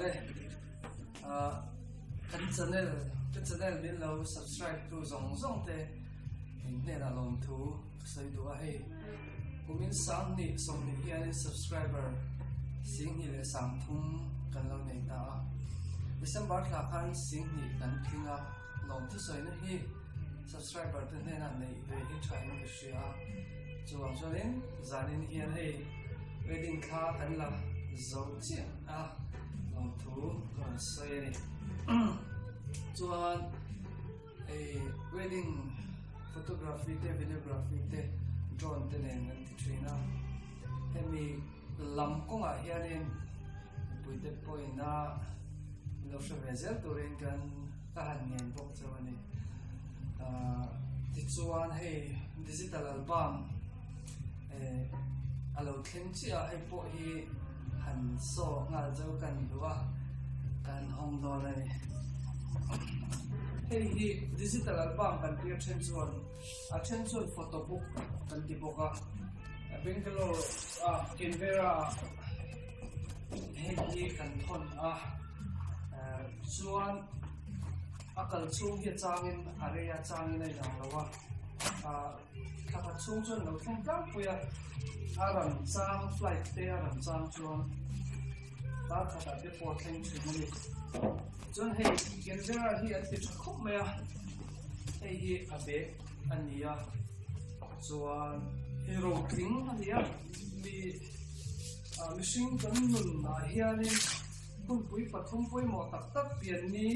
le kan channel min lo subscribe tu zong te ne na LAWMTHU sai du a hei kumin sang ni som ni hian subscriber sing ni le sang thum kan lo nei ta December thla khan sing ni kan thinga LAWMTHU soi na hi subscriber te ne na nei ve hi try na shia chuang chuanin zanin hian hei wedding kha kan la zo chi LAWMTHU kan soi ni chuan wedding photography te videography te drone te nen an ti thina hemi lam konga hianin puite poina lo shvezel turin kan ka han ngen bok chawani ti chuan hei digital album alo thleng chia hei po hi han so ngal zo kan duwa kan hong do lai hei hi digital album kan pi chen chuan photo book kan ti boka Bangalore Canberra hei hi kan thon chuan akal chung hi changin area changin ai dang lawa thaka chung chuan lo thong tlang puya aram chang flight te aram chang chuan ta khata te po thleng thini chuan hei Canberra hi an ti khop maya hei hi abe ania chuan hero kring ania mihring kan nun na hianin pui pathum pui mo tak pian ni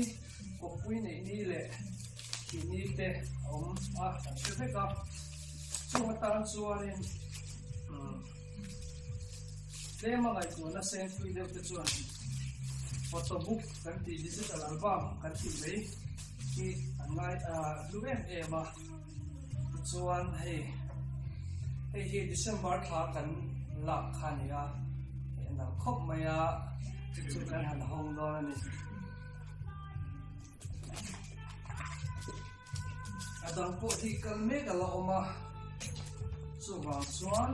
ko pui nei ni le ki ni te kan se ka chuan tan chuanin tema ngai chu na sen pui de te chuan photo book kan ti digital album kan ti vei ki angai luem ema chuan hei hi December thla kan la khania na khop maya chu kan han hong do ni adang po hi kan me ka la oma chu wa chuan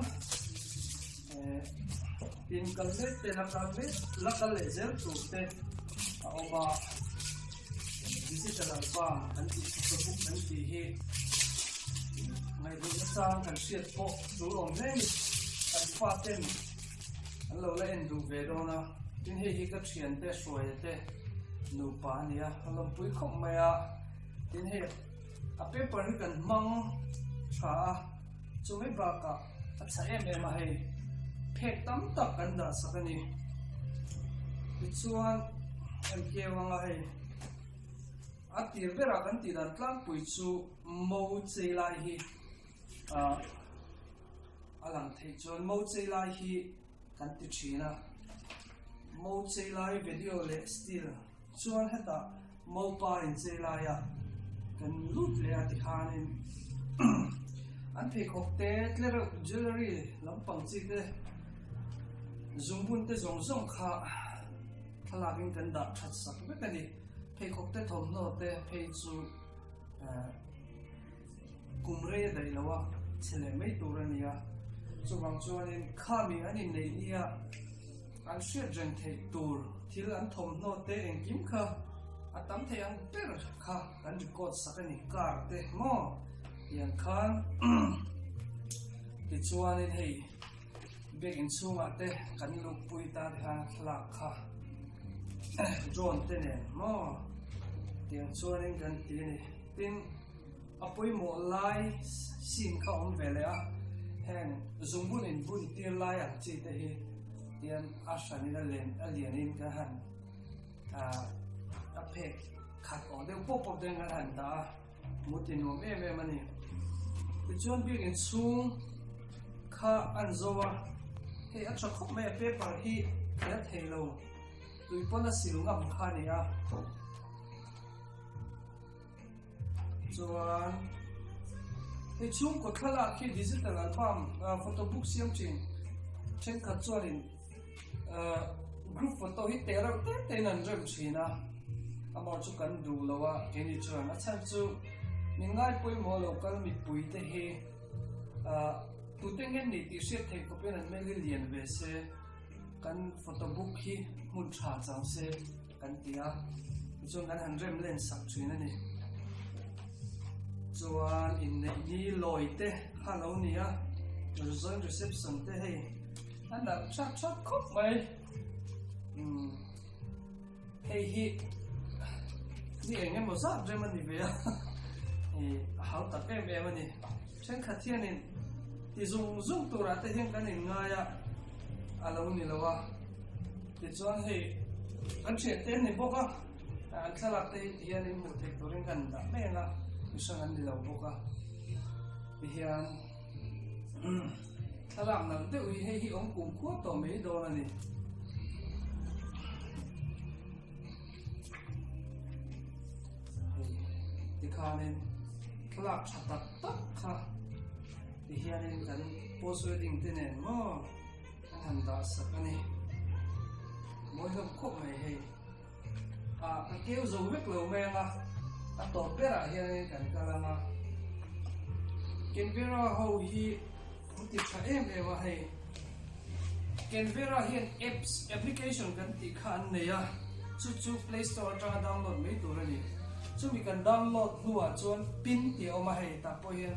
tin kan le te la kal le zel tu te oma digital album kan ti book kan ti hi ngai du sang kan siat po chu ong nei kan fa ten an lo la en du ve do na tin hi ka thian te soi te nu pa nia lom pui khom maya tin he a paper hi kan mang tha chu mai ba ka a cha em a hei phek tam tak kan da sakani chuan em ke wanga hei a tir bera kan ti dan tlang pui chu mo chei lai hi alang thei chuan mo chei lai hi kan ti thina mo chei lai video le still chuan heta mo pa in chei lai ya kan lut le ati khanin an phei khok te tlero jewelry lampang chi te zumbun te zong kha thalakin kan da that sak be kani phei khok te thom no te phei chu kumre dai lawa chele mai turania chuwang chuanin khami ani nei nia an hriat reng thei tur thil an thom no te engkim kha atam thei an per kha kan record sakani kar te mo yan khan ti chuanin hei bag in chunga te kan luk pui ta kha thlak kha drone te ne mo tiang chuanin kan ti ni tin apoi mo lai sim kha om vele a heng zumbun in bun tir lai a chi te hi tian ashani na len alienin ka han a phek khat on de pop de ngan han da mutin no me mani ti chuan bi in chung kha an zowa he a chak khop me paper hi ya thelo tui pona silungam kha ni a chuan he chung ko thala khi digital album photo book siam chin chen kha chuanin group photo hi tera te nan rem china amor chu kan du lawa keni chuan a chan chu mingai poi mo local mi pui te he tu tengen ni ti set thei ko pen an meli lian ve se kan photobook hi mun tha chang se kan tia chuan kan han rem len sak thin ani chuan in nei ni loi te hello nia result reception te hei an da chat khop mai hei hi ni enge mo za rem ani ve a how ta pe me ani chen khathian in ti zung tura te hen kan in nga ya alo ni lawa ti chuan hei an che ten ni boka an thalak te hian in mu thek turin kan da me nga mission an ni lo boka ti hian thalak nam te ui hei hi ong kum khuat to me do na ni ti khanin thalak thatat tak kha ti hian in kan post wedding te nen mo han da sakani moi hom khop mai hei ka keu zo vek lo me nga a to pera hian kan kalama Canberra ho hi ti tha wa hei Canberra hian apps application kan ti khan ne ya chu Play Store tra download mai tur ani chu mi kan download nuwa chuan pin ti oma hei ta po hian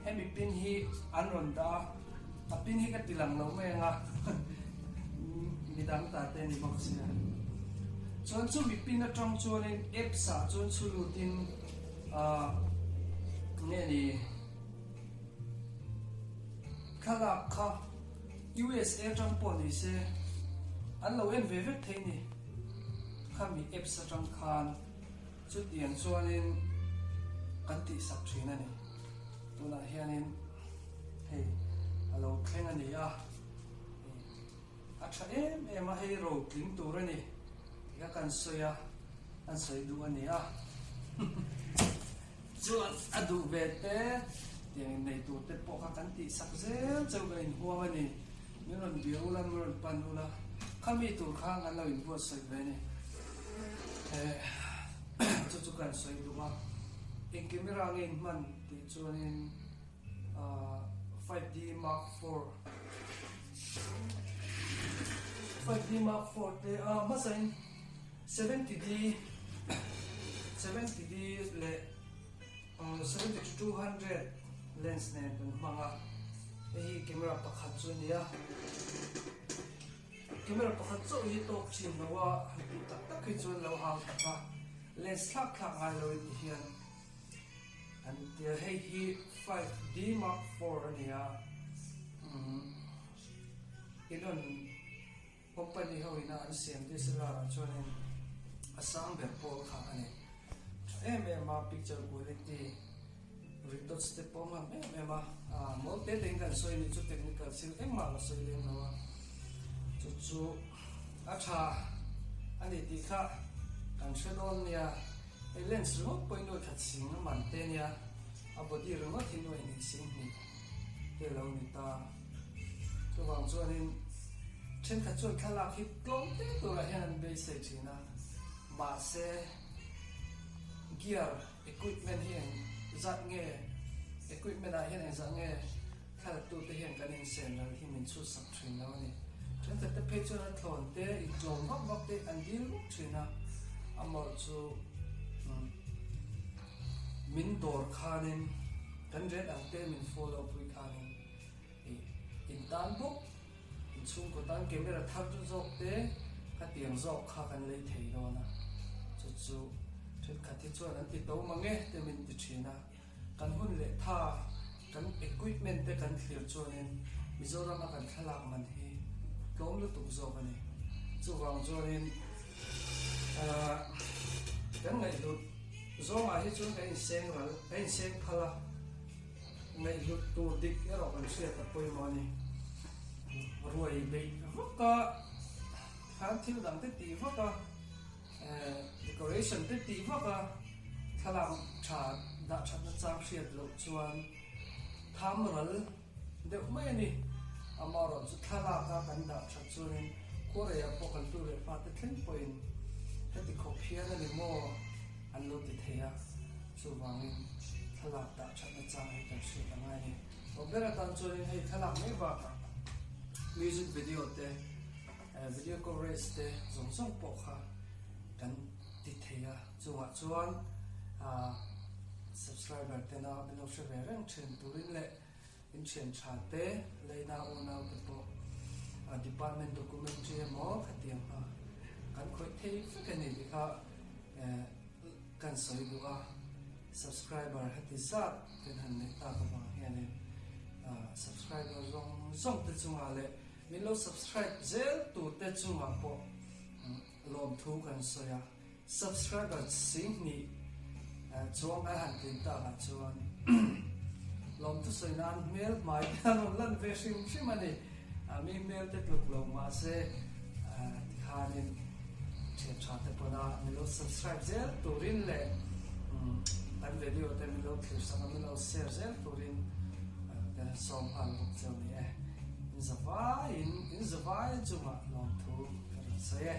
hemi pin hi anron da a pin hi ka tilang lo me nga midang ta te ni box ya chuan chu mi pin atang chuan in app sa chuan chulu tin nge ni khala kha USA atang po ni se an lo en ve ve the ni khami app sa atang khan chu tian chuan in kan ti sak thina ni tuna hianin hei alo thleng ani a tha em a hei ro tling tur ani ka kan soya an soi du ani a chuan adu ve te tiang nei tu te po ka kan ti sak zel chau ga in huam ani meron biulan meron panula khami tur khang an lo in bo soi ve ni chu kan soi du ma in camera ngin man ti chuan in 5D Mark 4 5D Mark 4 te masain 70D le 70-200 lens nen kan manga hi camera pakhat chu nia camera pakhat chu hi tok chin lawa tak tak hi chuan lo hang taka lens thak ngai lo ti hian and the hi 5D Mark 4 ania inon company ho ina an sem DSLR chuan asang ber pol kha ani ma picture quality red step ma ma mo te teng kan soi ni chu technical sil ma la soi le nawa chu acha ani ti kha kan shadon nia lens ro point no that sing man te nia abodi ro ma thin no ni sing ni te lo ni ta to wang chuan in chen kha chuan khala khi tlom te to la hian be se china ma se gear equipment hian zat nge equipment a hian zat nge khala tu te hian kan in sen la hi min chu sak thin lo ni chen te pe chu na thon te I tlom vak te an dil china amor chu min dor khanin kan red ang te min follow pui khanin in tan book in chung ko tan camera thak chu zok te ka tiang zok kha kan lei thei lo na chu thut khathi chuan an ti to mange te min ti thina kan hun le tha kan equipment te kan clear chuanin mizoram a kan thalak man hi tlom lu tuk zok ani chu wang chuanin kan ngai lu zonga hi chuan kan seng ral kan seng phala ngai lu tu dik ero kan sia ta poi mo ni ruai be vaka han thil dang te ti vaka decoration te ti vaka thalam tha da chat na chang hriat lo chuan tham ral de mai ni amaro chu thala ka kan da chat chuan korea po kan tu le pa te thlen point heti khophian ani mo an lo ti theya chu wangin thalak da chat na chang hi kan hriat angai ni obera tan chuan hei thalak mai ba music video te video coverage te zong pok kha kan ti theya chuwa chuan subscriber te na bino share reng chen turin le in chen cha te leina ona te po department documentary mo khatiam ha kan khoi thei kan ni kha kan soi du a subscriber hati sa kan han ne ta ka ba hian subscriber zong te chunga le milo subscribe zel tu te chunga po LAWMTHU kan soya subscriber sing ni chuang a han tin ta ka chuan LAWMTHU soinan mail mai kan lan ve sim ani mi mail te tluk lo ma se khanin chen cha te pona milo subscribe zel turin le an video te milo thir sama milo share zel turin kan som han lok cheu ni in zawai chuma LAWMTHU kan soye